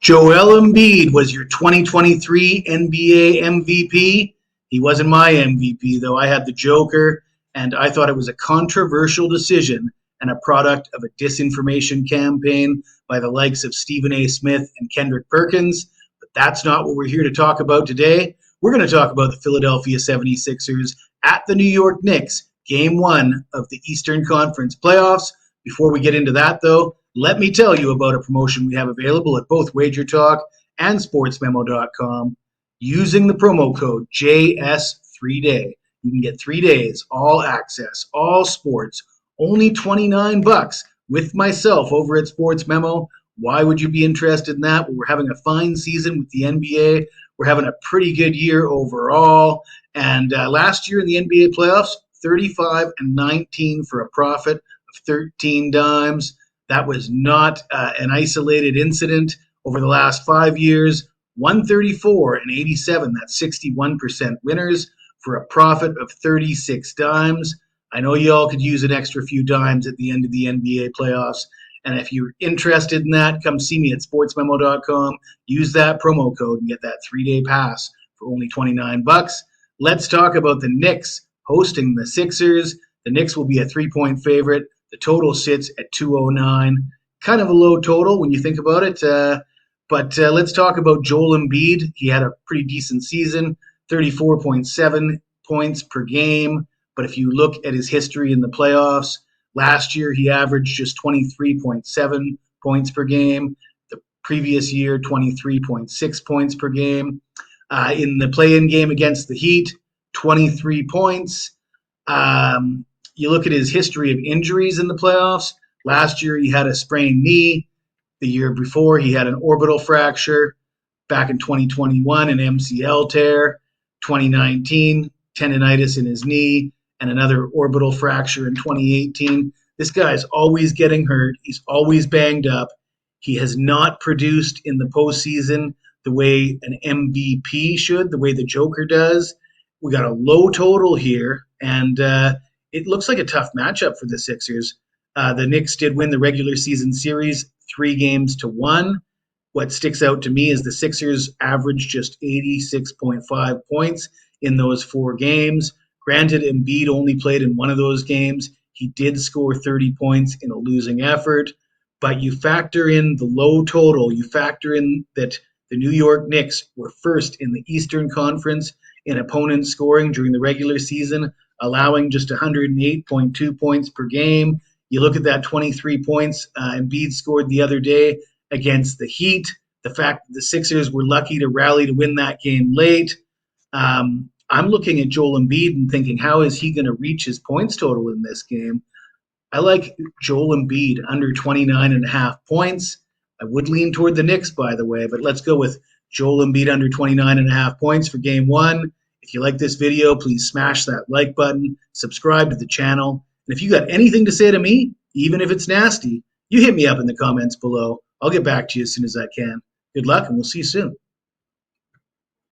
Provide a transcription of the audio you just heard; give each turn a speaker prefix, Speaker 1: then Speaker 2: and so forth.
Speaker 1: Joel Embiid was your 2023 NBA MVP. He wasn't my MVP, though. I had the Joker, and I thought it was a controversial decision and a product of a disinformation campaign by the likes of Stephen A. Smith and Kendrick Perkins. But that's not what we're here to talk about today. We're going to talk about the Philadelphia 76ers at the New York Knicks, Game 1 of the Eastern Conference playoffs. Before we get into that, though, let me tell you about a promotion we have available at both Wager Talk and sportsmemo.com. Using the promo code JS3Day, you can get 3 days, all access, all sports, only $29 with myself over at Sports Memo. Why would you be interested in that? Well, we're having a fine season with the NBA. We're having a pretty good year overall. And last year in the NBA playoffs, 35-19 for a profit of 13 dimes. That was not an isolated incident. Over the last 5 years, 134-87, that's 61% winners for a profit of 36 dimes. I know you all could use an extra few dimes at the end of the NBA playoffs. And if you're interested in that, come see me at sportsmemo.com. Use that promo code and get that 3-day pass for only $29. Let's talk about the Knicks hosting the Sixers. The Knicks will be a 3-point favorite. The total sits at 209. Kind of a low total when you think about it. But let's talk about Joel Embiid. He had a pretty decent season, 34.7 points per game. But if you look at his history in the playoffs, last year he averaged just 23.7 points per game. The previous year, 23.6 points per game. In the play-in game against the Heat, 23 points. You look at his history of injuries in the playoffs. Last year, he had a sprained knee. The year before, he had an orbital fracture. Back in 2021, an MCL tear. 2019, tendonitis in his knee, and another orbital fracture in 2018. This guy's always getting hurt. He's always banged up. He has not produced in the postseason the way an MVP should, the way the Joker does. We got a low total here, and it looks like a tough matchup for the Sixers. The Knicks did win the regular season series 3-1. What sticks out to me is the Sixers averaged just 86.5 points in those 4 games. Granted, Embiid only played in one of those games. He did score 30 points in a losing effort. But you factor in the low total. You factor in that the New York Knicks were first in the Eastern Conference in opponent scoring during the regular season, allowing just 108.2 points per game. You look at that 23 points Embiid scored the other day against the Heat. The fact that the Sixers were lucky to rally to win that game late. I'm looking at Joel Embiid and thinking, how is he going to reach his points total in this game? I like Joel Embiid under 29.5 points. I would lean toward the Knicks, by the way, but let's go with Joel Embiid under 29.5 points for Game 1. If you like this video, please smash that like button, subscribe to the channel. And if you got anything to say to me, even if it's nasty, you hit me up in the comments below. I'll get back to you as soon as I can. Good luck, and we'll see you soon.